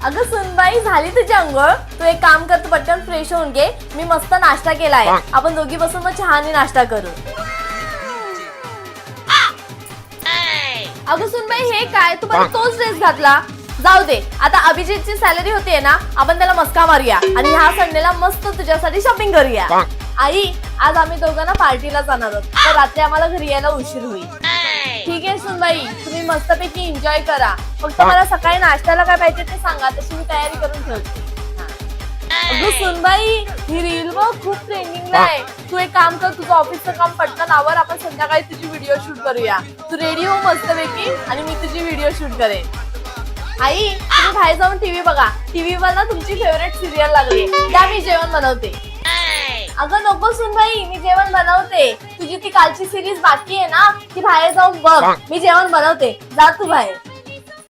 अगं सुनबाई, झाली तुझी अंघोळ? तू एक काम कर, तू पटकन फ्रेश होऊन घे. मी मस्त नाश्ता केलाय. आपण दोघी बसून मग चहाने नाश्ता करू. अगं सुनबाई, हे काय? तू मला तोच ड्रेस घातला. जाऊ दे, आता अभिजितची सॅलरी होतीये ना, आपण त्याला मस्का मारूया आणि ह्या संडेला मस्त तुझ्यासाठी शॉपिंग करूया. आई, आज आम्ही दोघांना पार्टीला जाणार आहोत, तर रात्री आम्हाला घरी यायला उशीर होईल. ठीक आहे सुनबाई, तुम्ही मस्तपैकी एन्जॉय करा. फक्त मला सकाळी नाश्त्याला काय पाहिजे ते सांगा, तशी मी तयारी करून ठेवते. अगं सुनबाई, ही रील बघ, खूप ट्रेंडिंगला आहे. तू एक काम कर, तुझं ऑफिसचं काम पटकन आवर, आपण संध्याकाळी तुझी व्हिडिओ शूट करूया. तू रेडी हो मस्तपैकी आणि मी तुझी व्हिडिओ शूट करेन. आई, तुम्ही बाहेर जाऊन टीव्ही बघा. टीव्हीवर ना तुमची फेवरेट सिरियल लागली, त्या मी जेवण बनवते. अगं नको सुनबाई, मी जेवण बनवते. तुझी ती कालची सिरीज बाकी आहे ना, ती बाहेर जाऊन बघ. मी जेवण बनवते, जा तू बाहेर.